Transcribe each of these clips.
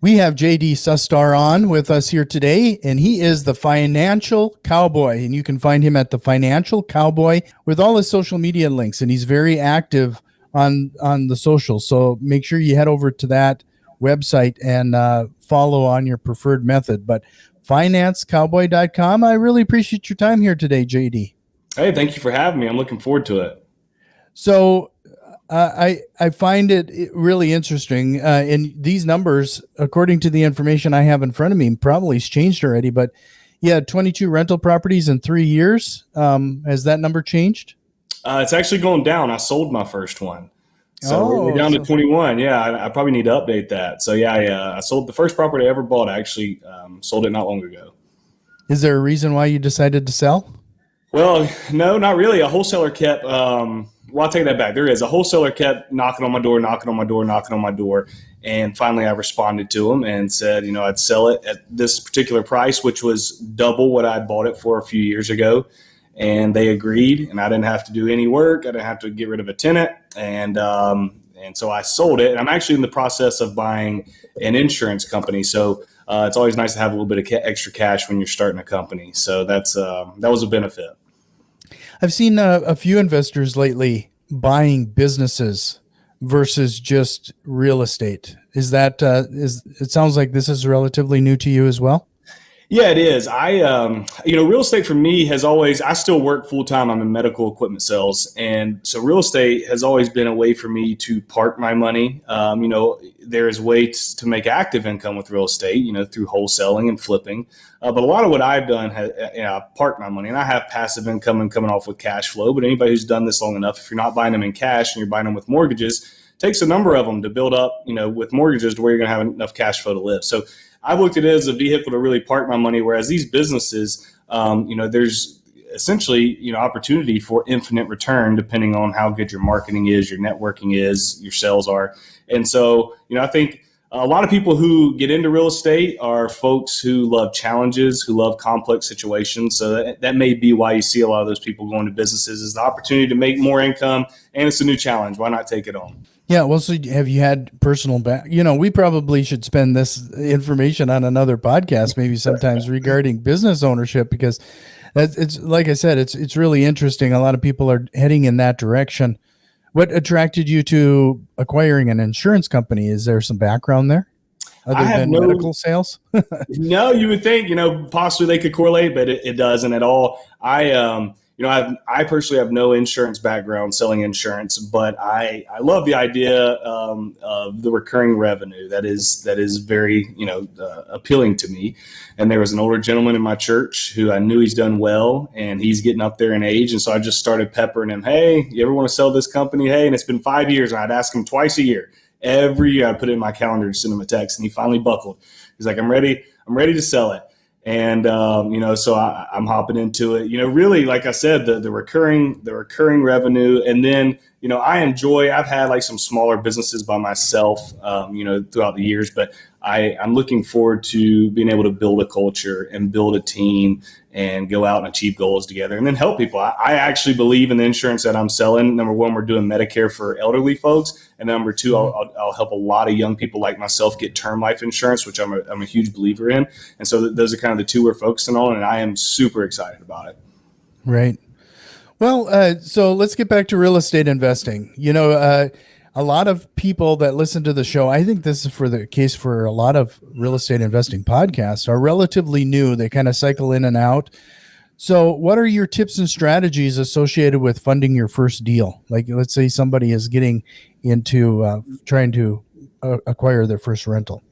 We have JD Sustar on with us here today, and he is the Financial Cowboy, and you can find him at the Financial Cowboy with all his social media links, and he's very active on the socials. So make sure you head over to that website and follow on your preferred method. But financecowboy.com. I really appreciate your time here today, JD. Hey, thank you for having me. I'm looking forward to it. So I find it really interesting. And these numbers, according to the information I have in front of me, probably has changed already. But yeah, 22 rental properties in 3 years. Has that number changed? It's actually going down. I sold my first one. So we're down to 21. Yeah, I probably need to update that. So yeah, I sold the first property I ever bought. I actually sold it not long ago. Is there a reason why you decided to sell? Well, no, not really. A wholesaler kept, well, I'll take that back. There is. A wholesaler kept knocking on my door, knocking on my door, knocking on my door. And finally I responded to him and said, I'd sell it at this particular price, which was double what I'd bought it for a few years ago. And they agreed, and I didn't have to do any work. I didn't have to get rid of a tenant. And so I sold it. And I'm actually in the process of buying an insurance company. So it's always nice to have a little bit of extra cash when you're starting a company. So that was a benefit. I've seen a few investors lately buying businesses versus just real estate. Is that it sounds like this is relatively new to you as well? Yeah, it is. Real estate for me has always, I still work full time. I'm in medical equipment sales. And so real estate has always been a way for me to park my money. There's ways to make active income with real estate, through wholesaling and flipping. But a lot of what I've done has, parked my money, and I have passive income and coming off with cash flow. But anybody who's done this long enough, if you're not buying them in cash and you're buying them with mortgages, it takes a number of them to build up, with mortgages to where you're going to have enough cash flow to live. So I've looked at it as a vehicle to really park my money, whereas these businesses, there's essentially, opportunity for infinite return depending on how good your marketing is, your networking is, your sales are. And so, I think a lot of people who get into real estate are folks who love challenges, who love complex situations. So that may be why you see a lot of those people going to businesses, is the opportunity to make more income, and it's a new challenge. Why not take it on? Yeah, well, so have you had personal we probably should spend this information on another podcast, maybe sometimes regarding business ownership, because it's like I said, it's really interesting. A lot of people are heading in that direction. What attracted you to acquiring an insurance company? Is there some background there other than medical sales? No, you would think, possibly they could correlate, but it doesn't at all. I personally have no insurance background selling insurance, but I love the idea of the recurring revenue. That is very, appealing to me. And there was an older gentleman in my church who I knew he's done well, and he's getting up there in age. And so I just started peppering him. Hey, you ever want to sell this company? Hey, and it's been 5 years, and I'd ask him twice a year. Every year I put it in my calendar to send him a text, and he finally buckled. He's like, I'm ready to sell it. And, so I'm hopping into it, really, like I said, the recurring revenue. And then, I've had like some smaller businesses by myself, throughout the years, but I'm looking forward to being able to build a culture and build a team and go out and achieve goals together and then help people. I actually believe in the insurance that I'm selling. Number one, we're doing Medicare for elderly folks. And number two, I'll help a lot of young people like myself get term life insurance, which I'm a huge believer in. And so those are kind of the two we're focusing on. And I am super excited about it. Right. Well, so let's get back to real estate investing. A lot of people that listen to the show, I think this is for the case for a lot of real estate investing podcasts, are relatively new. They kind of cycle in and out. So what are your tips and strategies associated with funding your first deal? Like, let's say somebody is getting into trying to acquire their first rental.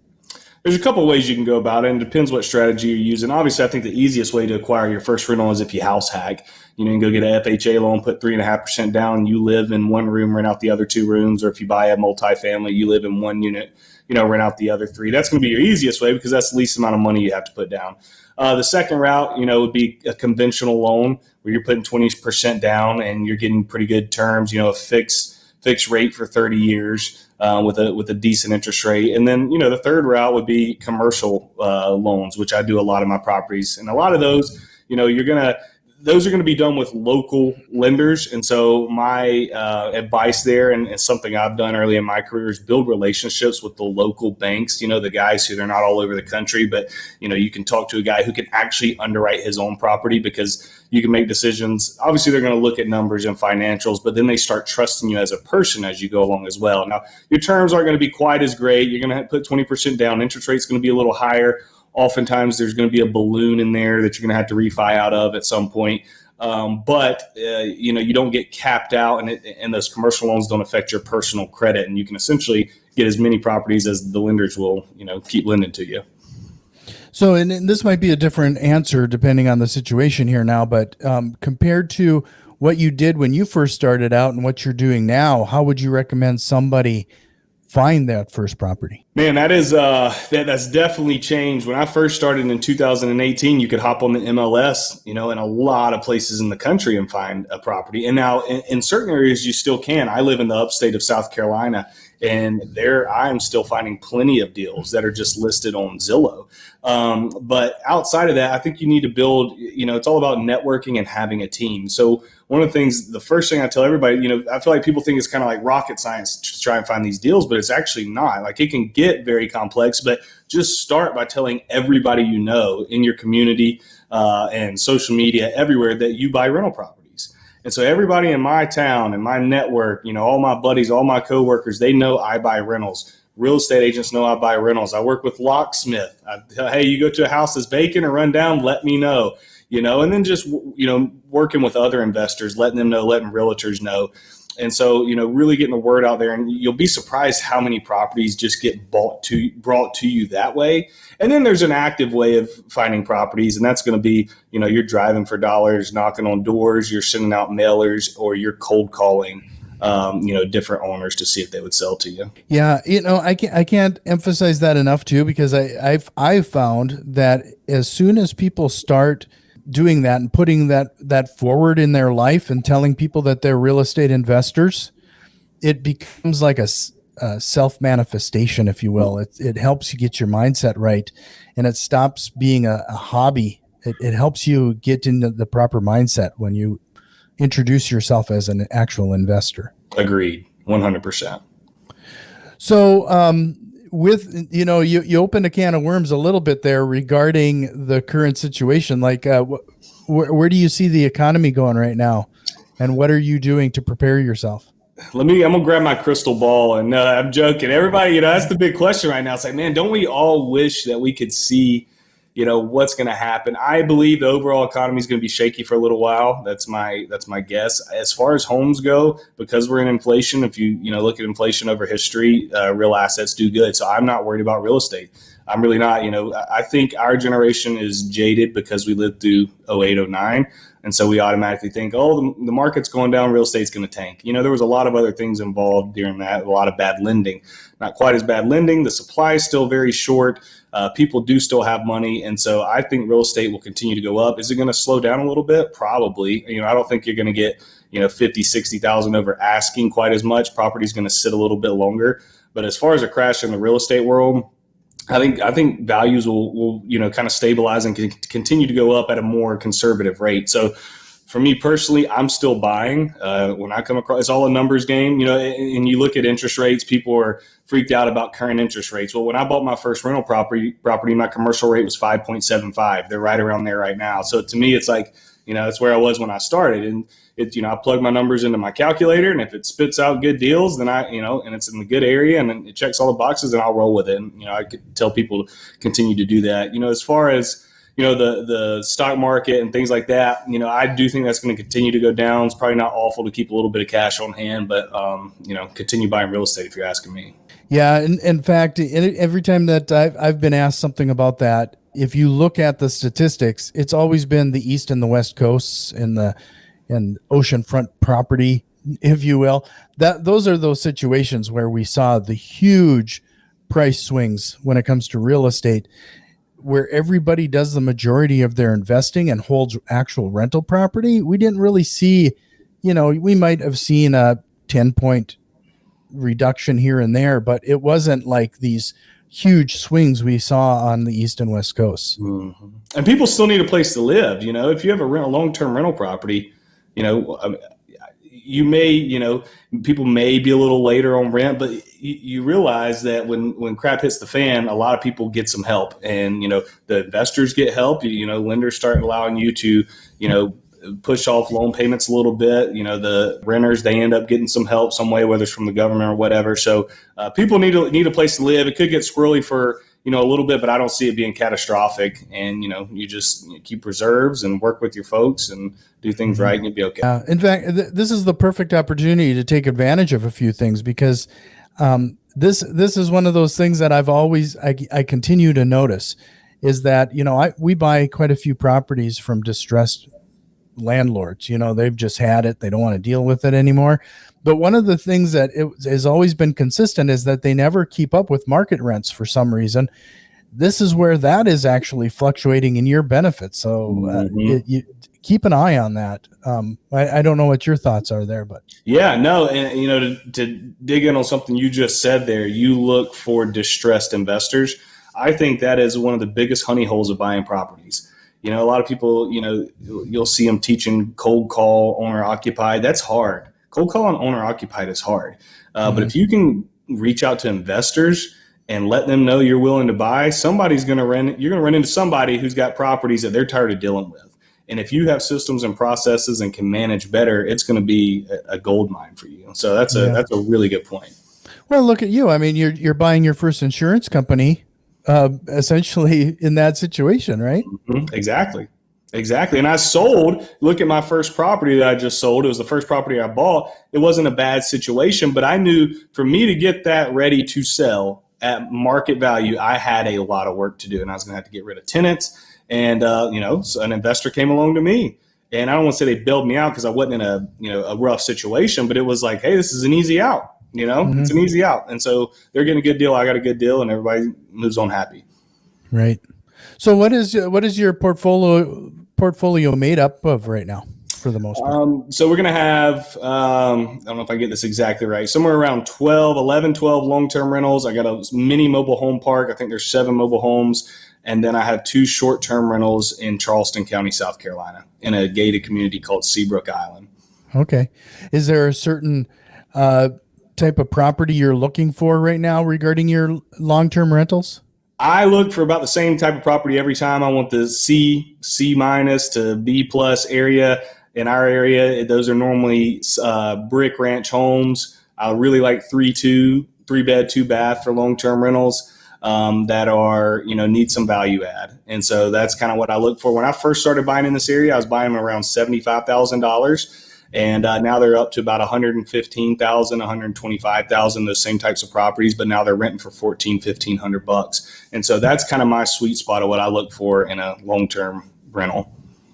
There's a couple of ways you can go about it, and it depends what strategy you're using. Obviously, I think the easiest way to acquire your first rental is if you house hack. You can go get an FHA loan, put 3.5% down. You live in one room, rent out the other two rooms. Or if you buy a multifamily, you live in one unit, rent out the other three. That's going to be your easiest way because that's the least amount of money you have to put down. The second route, would be a conventional loan where you're putting 20% down and you're getting pretty good terms, a fixed rate for 30 years. With a decent interest rate. And then, the third route would be commercial loans, which I do a lot of my properties. And a lot of those, those are going to be done with local lenders. And so my advice there, and something I've done early in my career, is build relationships with the local banks, the guys who they're not all over the country, but, you can talk to a guy who can actually underwrite his own property, because you can make decisions. Obviously, they're going to look at numbers and financials, but then they start trusting you as a person as you go along as well. Now, your terms aren't going to be quite as great. You're going to put 20% down. Interest rate's going to be a little higher. Oftentimes there's going to be a balloon in there that you're going to have to refi out of at some point. But you don't get capped out, and those commercial loans don't affect your personal credit. And you can essentially get as many properties as the lenders will, keep lending to you. So, and this might be a different answer depending on the situation here now, but compared to what you did when you first started out and what you're doing now, how would you recommend somebody find that first property? Man, that's definitely changed. When I first started in 2018, you could hop on the MLS, in a lot of places in the country and find a property. And now in certain areas, you still can. I live in the upstate of South Carolina, and there I am still finding plenty of deals that are just listed on Zillow. But outside of that, I think you need to build, it's all about networking and having a team. So one of the things, the first thing I tell everybody, I feel like people think it's kind of like rocket science to try and find these deals, but it's actually not. Like, it can get very complex, but just start by telling everybody in your community and social media everywhere that you buy rental properties. And so everybody in my town and my network, all my buddies, all my coworkers, they know I buy rentals. Real estate agents know I buy rentals. I work with locksmith. Hey, you go to a house that's vacant or run down, let me know. And then just, working with other investors, letting them know, letting realtors know. And so, really getting the word out there, and you'll be surprised how many properties just get brought to you that way. And then there's an active way of finding properties, and that's going to be, you're driving for dollars, knocking on doors, you're sending out mailers, or you're cold calling, different owners to see if they would sell to you. Yeah. I can't emphasize that enough too, because I've found that as soon as people start doing that and putting that forward in their life and telling people that they're real estate investors, it becomes like a self-manifestation, if you will. It helps you get your mindset right, and it stops being a hobby. It helps you get into the proper mindset when you introduce yourself as an actual investor. Agreed. 100%. So, with, you opened a can of worms a little bit there regarding the current situation. Like, where do you see the economy going right now, and what are you doing to prepare yourself? I'm gonna grab my crystal ball, and I'm joking. Everybody, that's the big question right now. It's like, man, don't we all wish that we could see, what's going to happen? I believe the overall economy is going to be shaky for a little while. That's my guess. As far as homes go, because we're in inflation, if you look at inflation over history, real assets do good. So I'm not worried about real estate. I'm really not. I think our generation is jaded because we lived through 08, 09. And so we automatically think, the market's going down, real estate's going to tank. There was a lot of other things involved during that, a lot of bad lending. Not quite as bad lending. The supply is still very short. People do still have money. And so I think real estate will continue to go up. Is it going to slow down a little bit? Probably. I don't think you're going to get, 50, 60,000 over asking quite as much. Property's going to sit a little bit longer. But as far as a crash in the real estate world, I think values will kind of stabilize and continue to go up at a more conservative rate. So for me personally, I'm still buying. When I come across, it's all a numbers game, and you look at interest rates, people are freaked out about current interest rates. Well, when I bought my first rental property, my commercial rate was 5.75. They're right around there right now. So to me, it's like, that's where I was when I started. And I plug my numbers into my calculator, and if it spits out good deals, then and it's in the good area and it checks all the boxes, then I'll roll with it. And, I could tell people to continue to do that. As far as, the stock market and things like that, I do think that's going to continue to go down. It's probably not awful to keep a little bit of cash on hand, but, continue buying real estate if you're asking me. Yeah. In fact, every time that I've been asked something about that, if you look at the statistics, it's always been the East and the West coasts and oceanfront property, if you will. Those are those situations where we saw the huge price swings when it comes to real estate, where everybody does the majority of their investing and holds actual rental property. We didn't really see, we might have seen a 10-point reduction here and there, but it wasn't like these huge swings we saw on the East and West Coasts. Mm-hmm. And people still need a place to live. If you have a long-term rental property, you may, people may be a little later on rent, but you realize that when crap hits the fan, a lot of people get some help, and the investors get help. Lenders start allowing you to push off loan payments a little bit. The renters, they end up getting some help some way, whether it's from the government or whatever. So people need a place to live. It could get squirrely for a little bit, but I don't see it being catastrophic. And you just keep reserves and work with your folks and do things right, and you'll be okay. In fact, this is the perfect opportunity to take advantage of a few things, because this is one of those things that I continue to notice, is that we buy quite a few properties from distressed landlords. They've just had it, they don't want to deal with it anymore. But one of the things that has always been consistent is that they never keep up with market rents for some reason. This is where that is actually fluctuating in your benefit. So you keep an eye on that. I don't know what your thoughts are there, but yeah, no. And to dig in on something you just said there, you look for distressed investors. I think that is one of the biggest honey holes of buying properties. A lot of people, you'll see them teaching cold call, owner occupied. That's hard. Cold call on owner occupied is hard. But if you can reach out to investors and let them know you're willing to buy, somebody's going to you're going to run into somebody who's got properties that they're tired of dealing with. And if you have systems and processes and can manage better, it's going to be a gold mine for you. So that's a really good point. Well, look at you. I mean, you're buying your first insurance company, essentially in that situation, right? Mm-hmm. Exactly. And I sold, look at my first property that I just sold. It was the first property I bought. It wasn't a bad situation, but I knew for me to get that ready to sell at market value, I had a lot of work to do, and I was going to have to get rid of tenants. And, so an investor came along to me, and I don't want to say they bailed me out because I wasn't in a rough situation, but it was like, hey, this is an easy out. It's an easy out. And so they're getting a good deal. I got a good deal, and everybody moves on happy. Right. So what is your portfolio made up of right now, for the most part? So we're going to have, I don't know if I get this exactly right, somewhere around 12 long-term rentals. I got a mini mobile home park. I think there's 7 mobile homes. And then I have 2 short-term rentals in Charleston County, South Carolina, in a gated community called Seabrook Island. Okay. Is there a certain type of property you're looking for right now regarding your long-term rentals? I look for about the same type of property every time. I want the C minus to B plus area. In our area, those are normally brick ranch homes. I really like 3-bed, 2-bath for long-term rentals that are, need some value add. And so that's kind of what I look for. When I first started buying in this area, I was buying them around $75,000. And now they're up to about $115,000, $125,000, those same types of properties. But now they're renting for $1,500. And so that's kind of my sweet spot of what I look for in a long-term rental.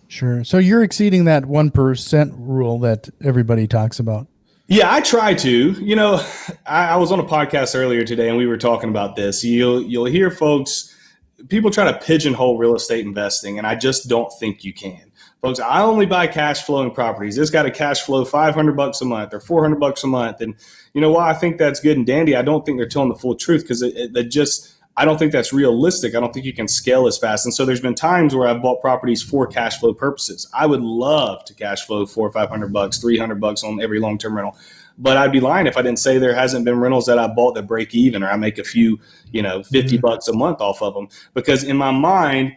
Sure. So you're exceeding that 1% rule that everybody talks about. Yeah, I try to. I was on a podcast earlier today, and we were talking about this. You'll hear people try to pigeonhole real estate investing, and I just don't think you can. Folks, I only buy cash flowing properties. It's got to cash flow $500 a month or $400 a month. And why I think that's good and dandy, I don't think they're telling the full truth, because I don't think that's realistic. I don't think you can scale as fast. And so there's been times where I've bought properties for cash flow purposes. I would love to cash flow $400 or $500, $300 on every long-term rental. But I'd be lying if I didn't say there hasn't been rentals that I bought that break even, or I make a few, $50 a month off of them. Because in my mind,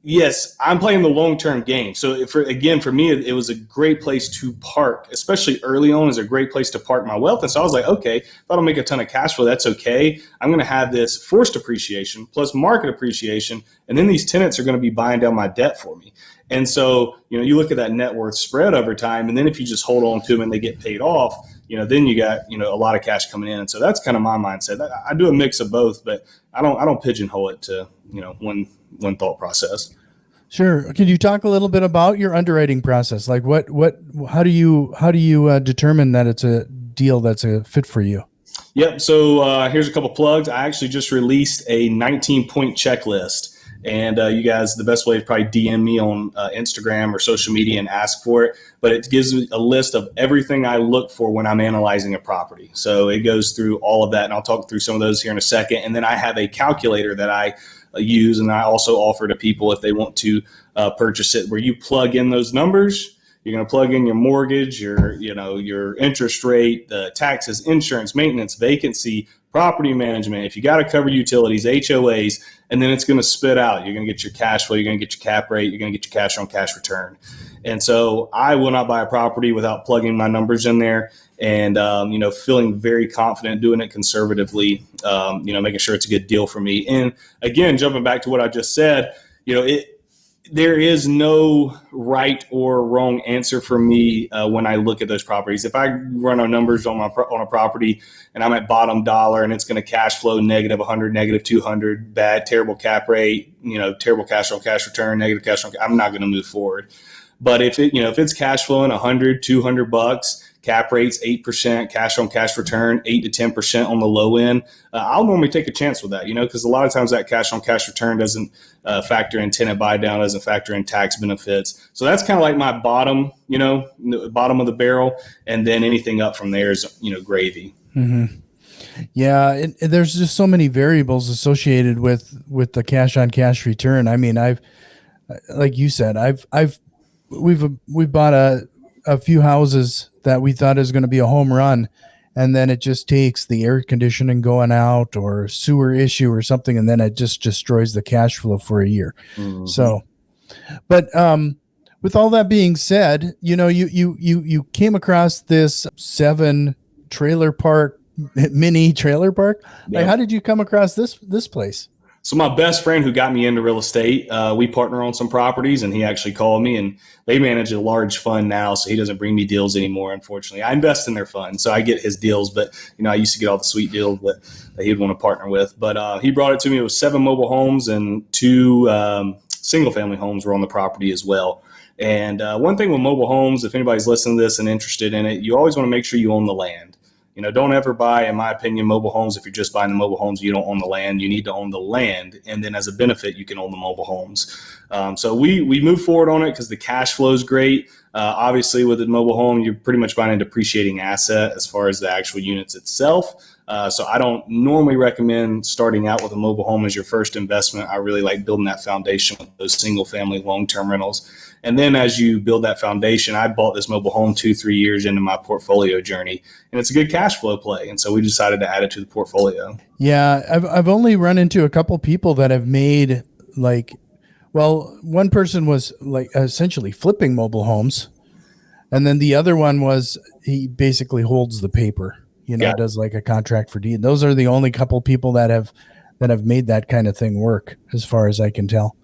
yes, I'm playing the long-term game. So for me, it was a great place to park, especially early on, is a great place to park my wealth. And so I was like, okay, if I don't make a ton of cash flow, that's okay. I'm going to have this forced appreciation plus market appreciation. And then these tenants are going to be buying down my debt for me. And so, you look at that net worth spread over time. And then if you just hold on to them and they get paid off, then you got, a lot of cash coming in. And so that's kind of my mindset. I do a mix of both, but I don't pigeonhole it to, one thought process. Sure. Can you talk a little bit about your underwriting process? Like how do you determine that it's a deal that's a fit for you? Yep. So here's a couple plugs. I actually just released a 19-point checklist. And you guys, the best way is probably DM me on Instagram or social media and ask for it. But it gives me a list of everything I look for when I'm analyzing a property. So it goes through all of that, and I'll talk through some of those here in a second. And then I have a calculator that I use, and I also offer to people if they want to purchase it, where you plug in those numbers. You're going to plug in your mortgage, your interest rate, the taxes, insurance, maintenance, vacancy, property management. If you got to cover utilities, HOAs, and then it's going to spit out. You're going to get your cash flow. You're going to get your cap rate. You're going to get your cash on cash return. And so I will not buy a property without plugging my numbers in there and, feeling very confident doing it conservatively, making sure it's a good deal for me. And again, jumping back to what I just said, there is no right or wrong answer for me when I look at those properties. If I run our numbers on a property and I'm at bottom dollar and it's going to cash flow negative 100, negative 200, bad, terrible cap rate, terrible cash on cash return, negative cash on, I'm not going to move forward. But if it's cash flowing 100, 200 bucks, cap rates 8%, cash on cash return 8 to 10% on the low end, I'll normally take a chance with that, because a lot of times that cash on cash return doesn't factor in tenant buy down, doesn't factor in tax benefits. So that's kind of like my bottom, bottom of the barrel, and then anything up from there is gravy. Mm-hmm. Yeah, there's just so many variables associated with the cash on cash return. I mean, like you said, we've bought a few houses that we thought is going to be a home run, and then it just takes the air conditioning going out or sewer issue or something, and then it just destroys the cash flow for a year. Mm-hmm. So, but with all that being said, you came across this 7 trailer park, mini trailer park. Yeah. Like, how did you come across this place? So my best friend who got me into real estate, we partner on some properties, and he actually called me, and they manage a large fund now. So he doesn't bring me deals anymore. Unfortunately, I invest in their fund, so I get his deals, but I used to get all the sweet deals that he'd want to partner with. But he brought it to me. It was 7 mobile homes and 2 single family homes were on the property as well. And one thing with mobile homes, if anybody's listening to this and interested in it, you always want to make sure you own the land. Don't ever buy, in my opinion, mobile homes. If you're just buying the mobile homes, you don't own the land. You need to own the land. And then as a benefit, you can own the mobile homes. So we move forward on it because the cash flow is great. Obviously, with a mobile home, you're pretty much buying a depreciating asset as far as the actual units itself. So I don't normally recommend starting out with a mobile home as your first investment. I really like building that foundation with those single family long-term rentals. And then as you build that foundation, I bought this mobile home 2-3 years into my portfolio journey, and it's a good cash flow play. And so we decided to add it to the portfolio. Yeah. I've only run into a couple people that have made one person was like essentially flipping mobile homes. And then the other one was he basically holds the paper, does like a contract for deed. Those are the only couple people that have made that kind of thing work, as far as I can tell.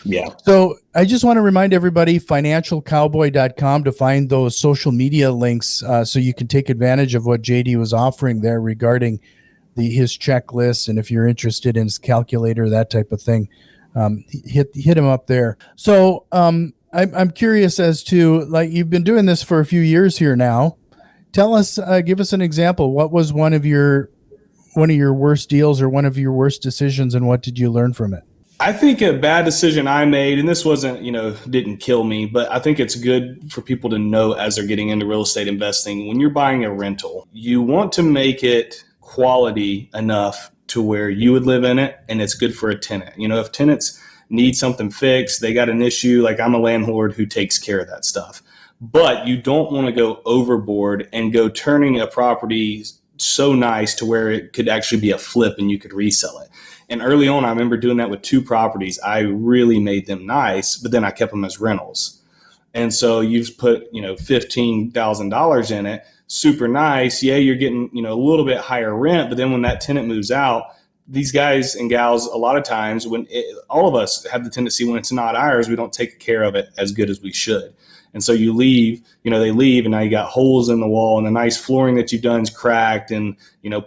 Yeah. So I just want to remind everybody, financialcowboy.com, to find those social media links so you can take advantage of what JD was offering there regarding his checklist. And if you're interested in his calculator, that type of thing, hit him up there. So I'm curious as to, like, you've been doing this for a few years here now. Tell us, give us an example. What was one of your worst deals or one of your worst decisions, and what did you learn from it? I think a bad decision I made, and this wasn't, didn't kill me, but I think it's good for people to know as they're getting into real estate investing. When you're buying a rental, you want to make it quality enough to where you would live in it, and it's good for a tenant. If tenants need something fixed, they got an issue, like I'm a landlord who takes care of that stuff. But you don't want to go overboard and go turning a property so nice to where it could actually be a flip and you could resell it. And early on, I remember doing that with 2 properties. I really made them nice, but then I kept them as rentals. And so you've put, $15,000 in it, super nice. Yeah, you're getting, a little bit higher rent, but then when that tenant moves out, these guys and gals, a lot of times all of us have the tendency, when it's not ours, we don't take care of it as good as we should. And so you leave, they leave, and now you got holes in the wall, and the nice flooring that you've done is cracked, and,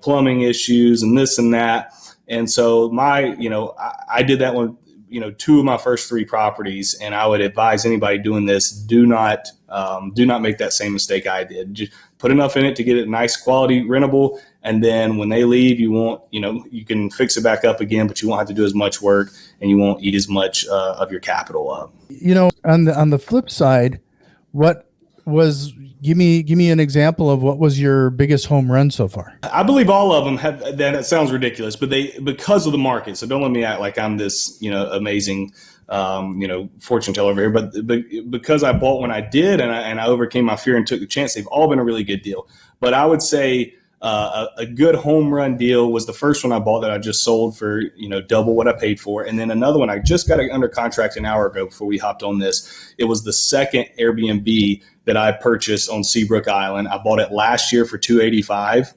plumbing issues and this and that. And so I did that one, 2 of my first 3 properties, and I would advise anybody doing this, do not make that same mistake I did. Just put enough in it to get it nice quality rentable, And then when they leave, you won't, you can fix it back up again, but you won't have to do as much work and you won't eat as much of your capital up. On the flip side, what was give me an example of what was your biggest home run so far? I believe all of them have. That it sounds ridiculous, but because of the market. So don't let me act like I'm this amazing fortune teller over here. But because I bought when I did, and I overcame my fear and took the chance, they've all been a really good deal. But I would say a good home run deal was the first one I bought that I just sold for double what I paid for, and then another one I just got under contract an hour ago before we hopped on this. It was the second Airbnb that I purchased on Seabrook Island. I bought it last year for $285.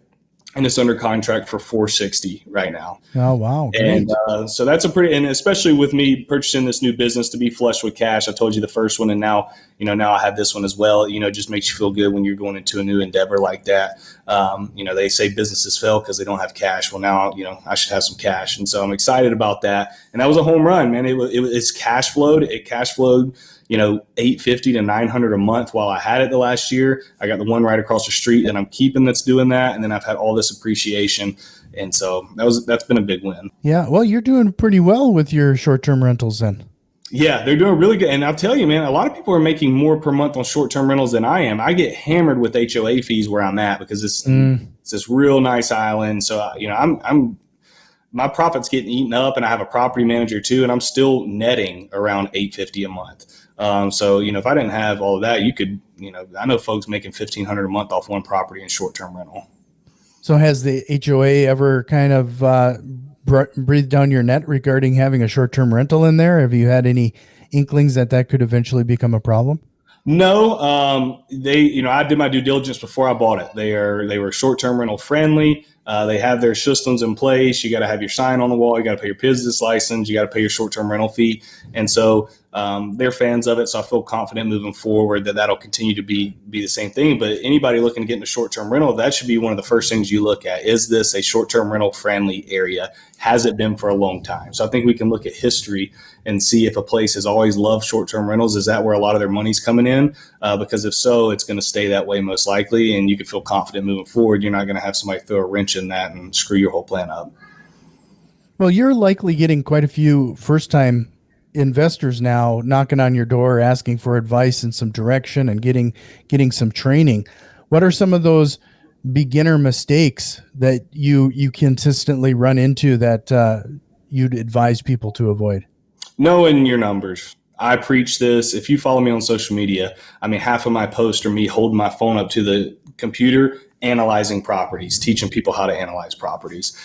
And it's under contract for $460 right now. Oh, wow. Great. And so that's and especially with me purchasing this new business to be flush with cash. I told you the first one, and now I have this one as well. It just makes you feel good when you're going into a new endeavor like that. They say businesses fail because they don't have cash. Well, now, I should have some cash. And so I'm excited about that. And that was a home run, man. It's cash flowed. It cash flowed, $850 to $900 a month while I had it the last year. I got the one right across the street that I'm keeping that's doing that. And then I've had all this appreciation. And so that's been a big win. Yeah. Well, you're doing pretty well with your short-term rentals then. Yeah, they're doing really good. And I'll tell you, man, a lot of people are making more per month on short-term rentals than I am. I get hammered with HOA fees where I'm at because it's this real nice island. So, I'm my profit's getting eaten up, and I have a property manager too, and I'm still netting around $850 a month. So, if I didn't have all of that, you could, I know folks making $1,500 a month off one property in short-term rental. So has the HOA ever kind of breathed down your net regarding having a short-term rental in there? Have you had any inklings that could eventually become a problem? No, I did my due diligence before I bought it. They were short-term rental friendly. They have their systems in place. You got to have your sign on the wall. You got to pay your business license. You got to pay your short-term rental fee. And so they're fans of it. So I feel confident moving forward that that'll continue to be the same thing. But anybody looking to get into short-term rental, that should be one of the first things you look at. Is this a short-term rental friendly area? Has it been for a long time? So I think we can look at history and see if a place has always loved short-term rentals. Is that where a lot of their money's coming in? Because if so, it's going to stay that way most likely. And you can feel confident moving forward. You're not going to have somebody throw a wrench in that and screw your whole plan up. Well, you're likely getting quite a few first-time investors now knocking on your door, asking for advice and some direction and getting some training. What are some of those beginner mistakes that you consistently run into that you'd advise people to avoid? Knowing your numbers. I preach this. If you follow me on social media, half of my posts are me holding my phone up to the computer, analyzing properties, teaching people how to analyze properties,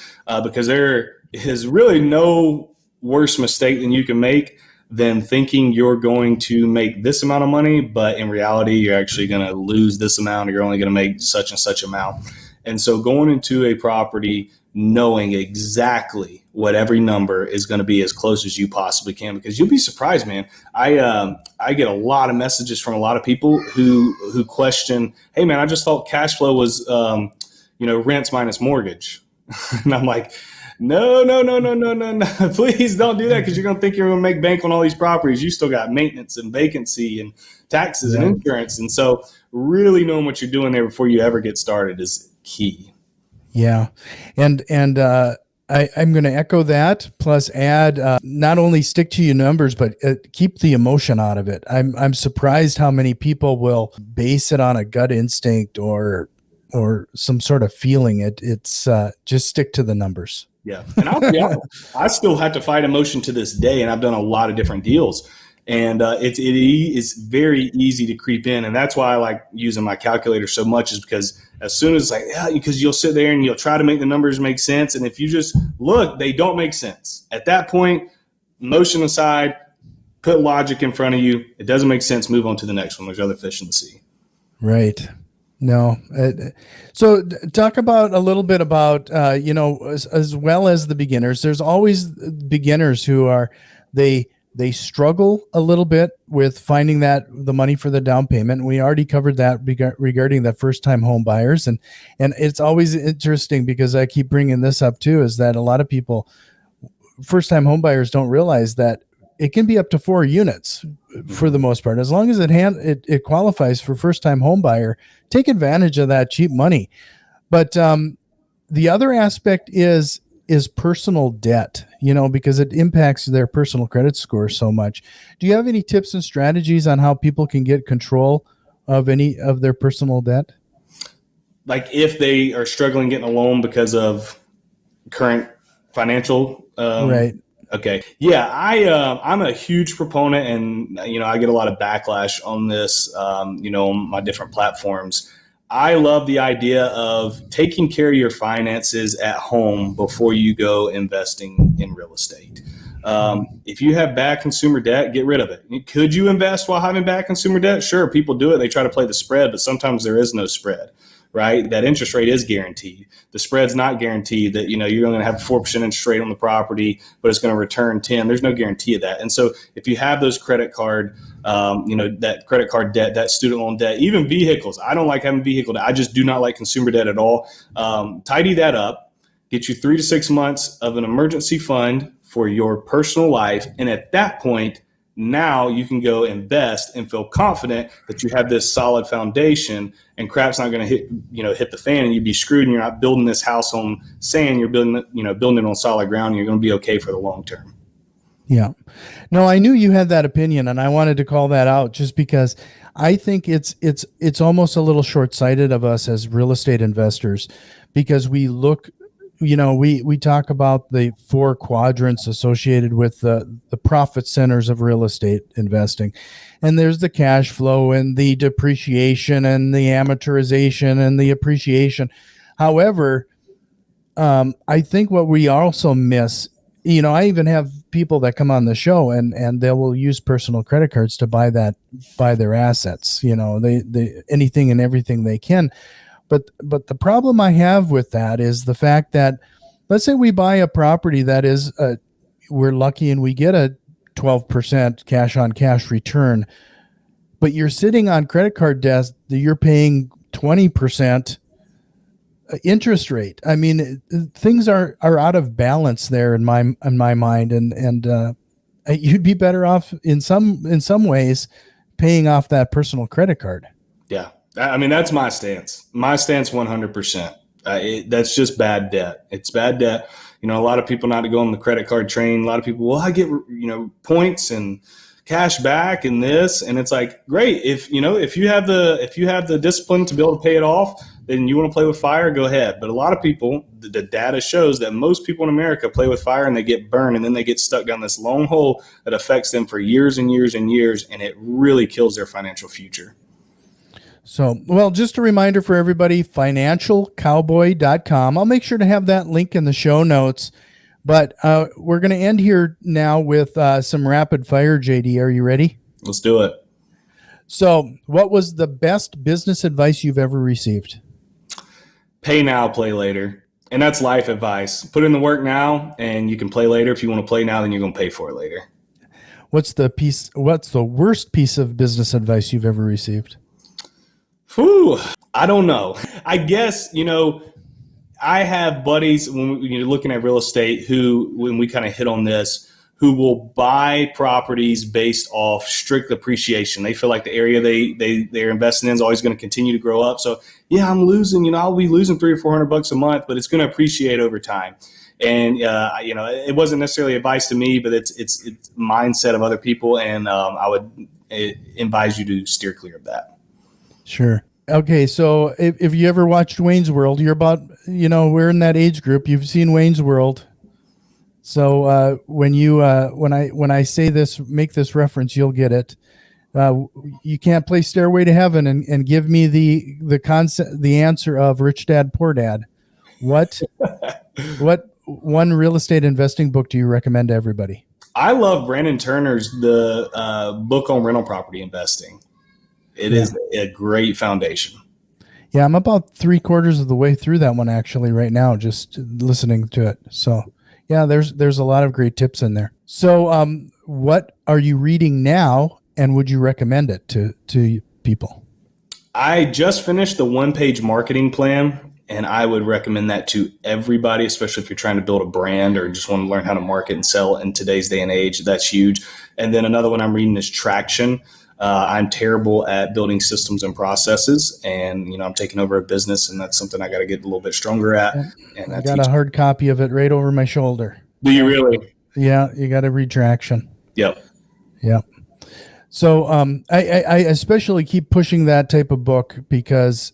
because there is really no worse mistake than you can make than thinking you're going to make this amount of money, but in reality, you're actually going to lose this amount, or you're only going to make such and such amount. And so going into a property, knowing exactly what every number is going to be as close as you possibly can, because you'll be surprised, man. I get a lot of messages from a lot of people who question, hey man, I just thought cash flow was, rents minus mortgage. And I'm like, no. Please don't do that, because you're going to think you're going to make bank on all these properties. You still got maintenance and vacancy and taxes and insurance. And so really knowing what you're doing there before you ever get started is key. Yeah. And I'm going to echo that, plus add, not only stick to your numbers, but keep the emotion out of it. I'm surprised how many people will base it on a gut instinct or some sort of feeling. It's just stick to the numbers. Yeah. And I'll be honest, I still have to fight emotion to this day, and I've done a lot of different deals. And it is very easy to creep in. And that's why I like using my calculator so much, is because as soon as because you'll sit there and you'll try to make the numbers make sense. And if you just look, they don't make sense. At that point, emotion aside, put logic in front of you. It doesn't make sense. Move on to the next one. There's other fish in the sea. Right. No. So talk about a little bit about, as well as the beginners. There's always beginners who are, they struggle a little bit with finding the money for the down payment. We already covered that regarding the first-time home buyers. And it's always interesting, because I keep bringing this up too, is that a lot of people, first-time home buyers, don't realize that it can be up to 4 units for the most part. As long as it qualifies for first-time home buyer, take advantage of that cheap money. But the other aspect is personal debt, because it impacts their personal credit score so much. Do you have any tips and strategies on how people can get control of any of their personal debt? Like if they are struggling getting a loan because of current financial, Right. okay. Yeah, I'm a huge proponent, and I get a lot of backlash on this, on my different platforms. I love the idea of taking care of your finances at home before you go investing in real estate. If you have bad consumer debt, get rid of it. Could you invest while having bad consumer debt? Sure, people do it. They try to play the spread, but sometimes there is no spread, right? That interest rate is guaranteed. The spread's not guaranteed that, you're going to have 4% interest rate on the property, but it's going to return 10. There's no guarantee of that. And so if you have those credit card, that credit card debt, that student loan debt, even vehicles, I don't like having vehicle debt. I just do not like consumer debt at all. Tidy that up, get you 3 to 6 months of an emergency fund for your personal life. And at that point, now you can go invest and feel confident that you have this solid foundation and crap's not going to hit the fan and you'd be screwed, and you're not building this house on sand. You're building it on solid ground, and you're going to be okay for the long term. Yeah. No, I knew you had that opinion, and I wanted to call that out just because I think it's almost a little short-sighted of us as real estate investors, because we look, we talk about the 4 quadrants associated with the profit centers of real estate investing. And there's the cash flow and the depreciation and the amortization and the appreciation. However, I think what we also miss, I even have people that come on the show and they will use personal credit cards to buy their assets. They anything and everything they can. But the problem I have with that is the fact that, let's say we buy a property that is, we're lucky and we get a 12% cash on cash return, but you're sitting on credit card debt that you're paying 20% interest rate. I mean, things are out of balance there in my mind, and you'd be better off in some ways paying off that personal credit card. Yeah. I mean, that's my stance. My stance 100%. That's just bad debt. It's bad debt. A lot of people not to go on the credit card train. A lot of people, well, I get, points and cash back and this. And it's like, great. If you have the discipline to be able to pay it off, then you want to play with fire, go ahead. But a lot of people, the data shows that most people in America play with fire and they get burned, and then they get stuck down this long hole that affects them for years and years and years. And it really kills their financial future. So, well, just a reminder for everybody, financialcowboy.com. I'll make sure to have that link in the show notes. But we're going to end here now with some rapid fire, JD. Are you ready? Let's do it. So, what was the best business advice you've ever received? Pay now, play later. And that's life advice. Put in the work now, and you can play later. If you want to play now, then you're going to pay for it later. What's the worst piece of business advice you've ever received? Whew, I don't know. I guess, I have buddies when you're looking at real estate who, when we kind of hit on this, who will buy properties based off strict appreciation. They feel like the area they're investing in is always going to continue to grow up. So yeah, I'm losing, I'll be losing $300 or $400 a month, but it's going to appreciate over time. And, it wasn't necessarily advice to me, but it's mindset of other people. And I would advise you to steer clear of that. Sure. Okay. So if you ever watched Wayne's World, you're about, we're in that age group. You've seen Wayne's World. So when I say this, make this reference, you'll get it. You can't play Stairway to Heaven and give me the concept, the answer of Rich Dad, Poor Dad. What one real estate investing book do you recommend to everybody? I love Brandon Turner's the book on rental property investing. It is a great foundation. Yeah, I'm about 3/4 of the way through that one actually right now, just listening to it. So yeah, there's a lot of great tips in there. So what are you reading now, and would you recommend it to people? I just finished the 1-page marketing plan, and I would recommend that to everybody, especially if you're trying to build a brand or just want to learn how to market and sell in today's day and age. That's huge. And then another one I'm reading is Traction. I'm terrible at building systems and processes, and I'm taking over a business, and that's something I got to get a little bit stronger at. Yep. And I got a hard copy of it right over my shoulder. Do you really? Yeah, you got a retraction. Yep. Yeah. So I especially keep pushing that type of book because,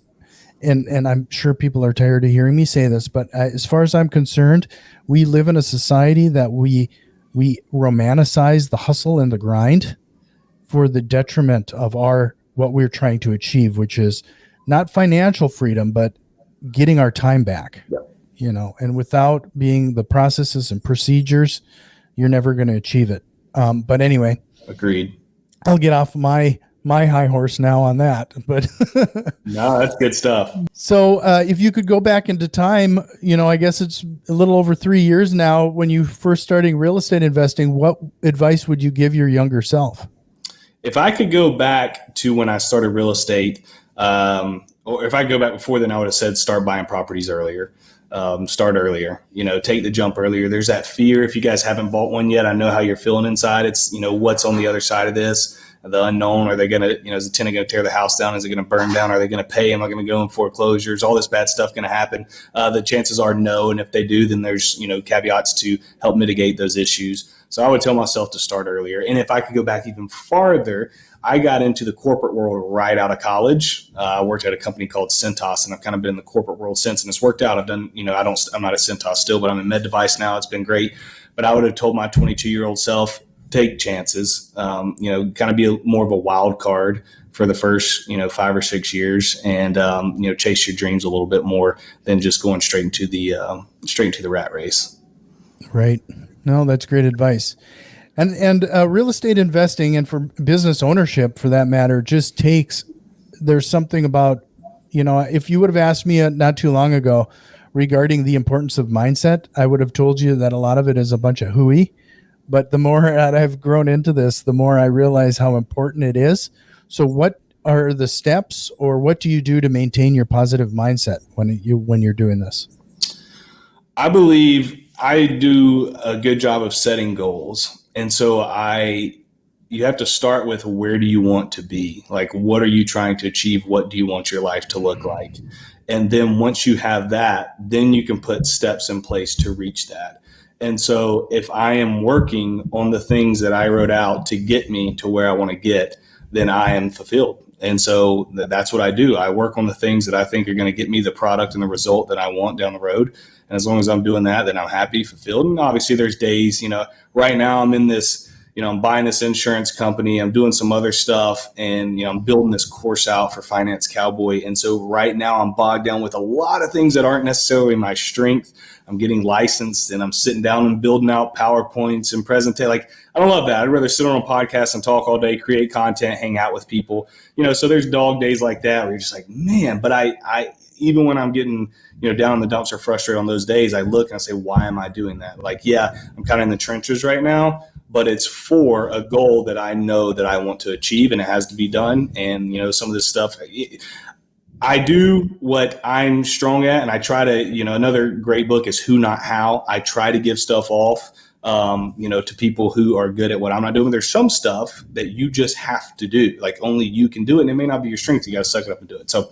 and I'm sure people are tired of hearing me say this, but as far as I'm concerned, we live in a society that we romanticize the hustle and the grind for the detriment of what we're trying to achieve, which is not financial freedom, but getting our time back. Yep. And without being the processes and procedures, you're never going to achieve it. But anyway, agreed. I'll get off my high horse now on that, but no, that's good stuff. So if you could go back into time, I guess it's a little over 3 years now when you first starting real estate investing, what advice would you give your younger self? If I could go back to when I started real estate, or if I go back before then, I would have said start buying properties earlier. Start earlier, take the jump earlier. There's that fear. If you guys haven't bought one yet, I know how you're feeling inside. It's, what's on the other side of this, the unknown. Are they going to, is the tenant going to tear the house down? Is it going to burn down? Are they going to pay? Am I going to go in foreclosures? All this bad stuff going to happen. The chances are no. And if they do, then there's, caveats to help mitigate those issues. So I would tell myself to start earlier. And if I could go back even farther, I got into the corporate world right out of college. I worked at a company called Cintas, and I've kind of been in the corporate world since, and it's worked out. I've done, I'm not at Cintas still, but I'm in med device now. It's been great. But I would have told my 22-year-old self, take chances, kind of be more of a wild card for the first, 5 or 6 years, and, chase your dreams a little bit more than just going straight into the rat race. Right. No, that's great advice. And real estate investing, and for business ownership for that matter, just there's something about, if you would have asked me not too long ago regarding the importance of mindset, I would have told you that a lot of it is a bunch of hooey. But the more that I've grown into this, the more I realize how important it is. So what are the steps, or what do you do to maintain your positive mindset when you're doing this? I believe I do a good job of setting goals. And so you have to start with, where do you want to be? Like, what are you trying to achieve? What do you want your life to look like? And then once you have that, then you can put steps in place to reach that. And so if I am working on the things that I wrote out to get me to where I want to get, then I am fulfilled. And so that's what I do. I work on the things that I think are going to get me the product and the result that I want down the road. And as long as I'm doing that, then I'm happy, fulfilled. And obviously there's days, right now I'm in this, I'm buying this insurance company, I'm doing some other stuff, and, I'm building this course out for Finance Cowboy. And so right now I'm bogged down with a lot of things that aren't necessarily my strength. I'm getting licensed, and I'm sitting down and building out PowerPoints and presentation. Like, I don't love that. I'd rather sit on a podcast and talk all day, create content, hang out with people, so there's dog days like that where you're just like, man, but I even when I'm getting, down in the dumps or frustrated on those days, I look and I say, why am I doing that? Like, yeah, I'm kind of in the trenches right now, but it's for a goal that I know that I want to achieve, and it has to be done. And, some of this stuff, I do what I'm strong at, and I try to, another great book is Who Not How. I try to give stuff off, to people who are good at what I'm not doing. There's some stuff that you just have to do, like only you can do it, and it may not be your strength. You got to suck it up and do it. So,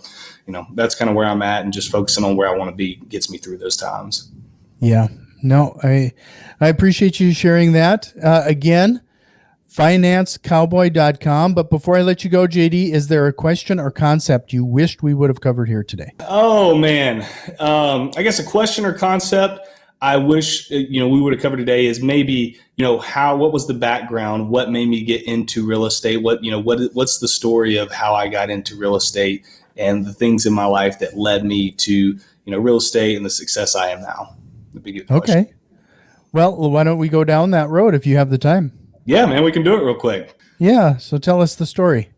that's kind of where I'm at, and just focusing on where I want to be gets me through those times. Yeah, no, I appreciate you sharing that. Again, financecowboy.com. But before I let you go, JD, is there a question or concept you wished we would have covered here today? Oh, man. I guess a question or concept I wish, we would have covered today is maybe, what was the background? What made me get into real estate? What's the story of how I got into real estate and the things in my life that led me to, real estate and the success I am now? That'd be a good question. Okay. Well, why don't we go down that road if you have the time? Yeah, man, we can do it real quick. Yeah. So tell us the story.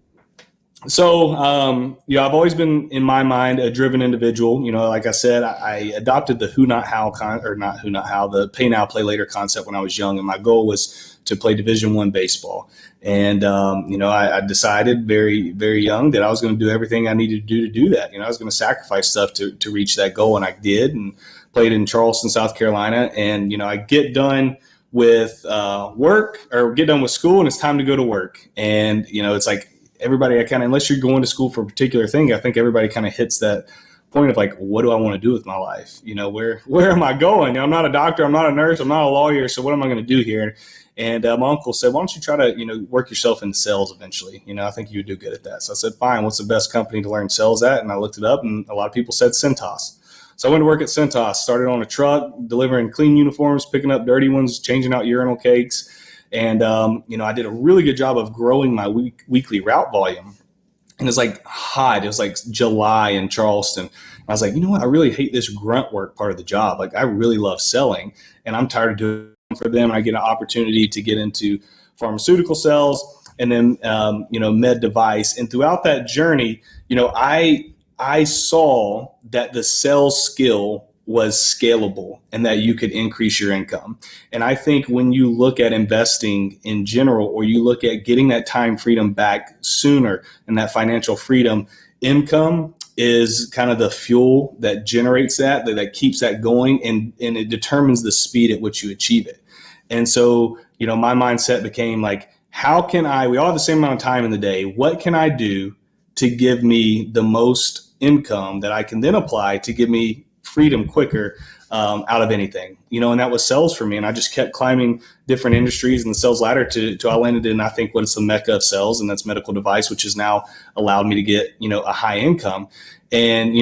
So, I've always been, in my mind, a driven individual. Like I said, I adopted the Who Not How, the pay now, play later concept when I was young. And my goal was to play Division I baseball. And, I decided very, very young that I was going to do everything I needed to do that. I was going to sacrifice stuff to reach that goal. And I did, and played in Charleston, South Carolina. And, I get done with work, or get done with school, and it's time to go to work. And, it's like, everybody, unless you're going to school for a particular thing, I think everybody kind of hits that point of like, what do I want to do with my life? Where am I going? I'm not a doctor. I'm not a nurse. I'm not a lawyer. So what am I going to do here? And my uncle said, why don't you try to, work yourself in sales eventually? I think you would do good at that. So I said, fine, what's the best company to learn sales at? And I looked it up, and a lot of people said Cintas. So I went to work at Cintas, started on a truck, delivering clean uniforms, picking up dirty ones, changing out urinal cakes. And, I did a really good job of growing my weekly route volume. And it's like hot. It was like July in Charleston. I was like, you know what? I really hate this grunt work part of the job. Like, I really love selling, and I'm tired of doing it for them. And I get an opportunity to get into pharmaceutical sales and then, med device. And throughout that journey, I saw that the sales skill was scalable and that you could increase your income. And I think when you look at investing in general, or you look at getting that time freedom back sooner and that financial freedom, income is kind of the fuel that generates that keeps that going, and it determines the speed at which you achieve it. And so, my mindset became like, we all have the same amount of time in the day. What can I do to give me the most income that I can then apply to give me freedom quicker out of anything, and that was sales for me. And I just kept climbing different industries in the sales ladder to I landed in, I think, what is the mecca of sales, and that's medical device, which has now allowed me to get, a high income. And,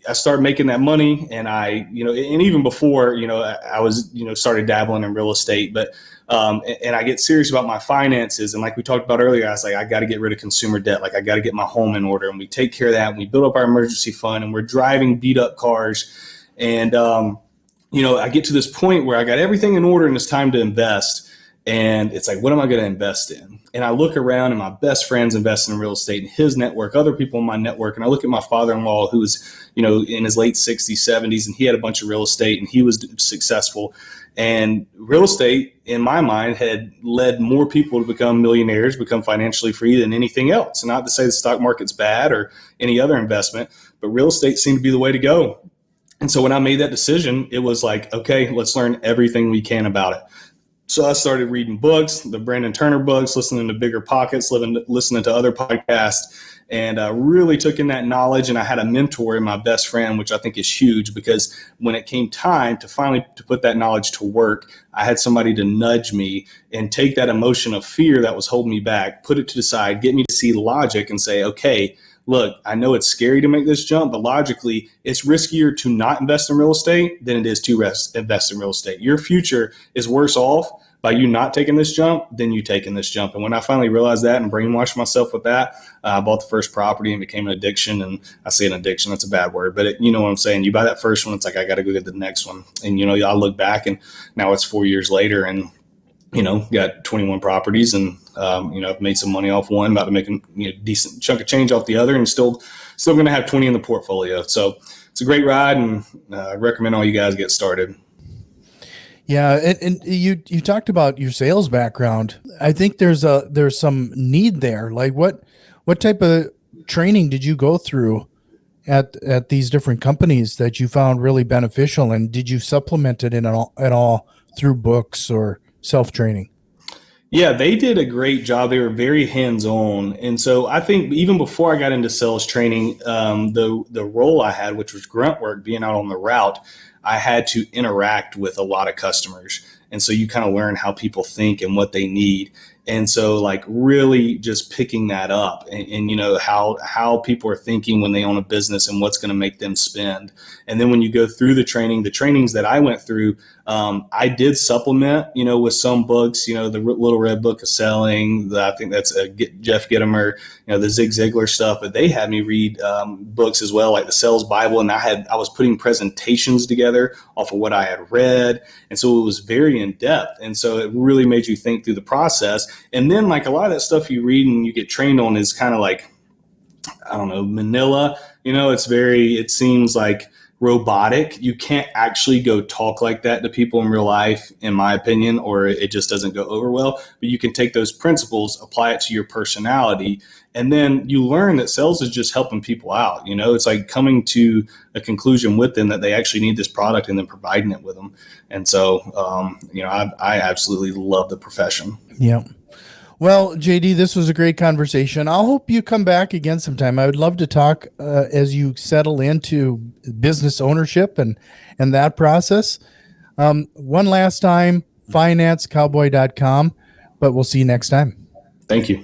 I started making that money, and and even before, I was, started dabbling in real estate, but and I get serious about my finances. And like we talked about earlier, I was like, I got to get rid of consumer debt. Like, I got to get my home in order, and we take care of that. And we build up our emergency fund, and we're driving beat up cars. And, I get to this point where I got everything in order and it's time to invest. And it's like, what am I going to invest in? And I look around, and my best friend's investing in real estate in his network, other people in my network. And I look at my father-in-law, who was, in his late 60s, 70s, and he had a bunch of real estate, and he was successful. And real estate, in my mind, had led more people to become millionaires, become financially free than anything else. And not to say the stock market's bad or any other investment, but real estate seemed to be the way to go. And so when I made that decision, it was like, okay, let's learn everything we can about it. So I started reading books, the Brandon Turner books, listening to Bigger Pockets, listening to other podcasts, and really took in that knowledge. And I had a mentor in my best friend, which I think is huge, because when it came time to finally to put that knowledge to work, I had somebody to nudge me and take that emotion of fear that was holding me back, put it to the side, get me to see logic and say, okay, look, I know it's scary to make this jump, but logically, it's riskier to not invest in real estate than it is to invest in real estate. Your future is worse off by you not taking this jump than you taking this jump. And when I finally realized that and brainwashed myself with that, I bought the first property and became an addiction. And I say an addiction, that's a bad word, but you know what I'm saying? You buy that first one, it's like, I got to go get the next one. And, I look back, and now it's 4 years later, and got 21 properties, and, I've made some money off one, about to make a decent chunk of change off the other, and still going to have 20 in the portfolio. So it's a great ride, and I recommend all you guys get started. Yeah. And you talked about your sales background. I think there's some need there. Like what type of training did you go through at these different companies that you found really beneficial? And did you supplement it at all through books or self-training? Yeah, they did a great job. They were very hands-on. And so I think even before I got into sales training, the role I had, which was grunt work, being out on the route, I had to interact with a lot of customers. And so you kind of learn how people think and what they need. And so like really just picking that up and how people are thinking when they own a business and what's going to make them spend. And then when you go through the trainings that I went through, I did supplement, with some books, the Little Red Book of Selling, I think that's Jeff Gitomer, the Zig Ziglar stuff, but they had me read books as well, like the Sales Bible. And I was putting presentations together off of what I had read. And so it was very in depth. And so it really made you think through the process. And then like a lot of that stuff you read and you get trained on is kind of like, I don't know, manila, it seems like robotic. You can't actually go talk like that to people in real life, in my opinion, or it just doesn't go over well. But you can take those principles, apply it to your personality, and then you learn that sales is just helping people out. It's like coming to a conclusion with them that they actually need this product and then providing it with them. And so, I absolutely love the profession. Yeah. Well, JD, this was a great conversation. I'll hope you come back again sometime. I would love to talk as you settle into business ownership and that process. One last time, financecowboy.com, but we'll see you next time. Thank you.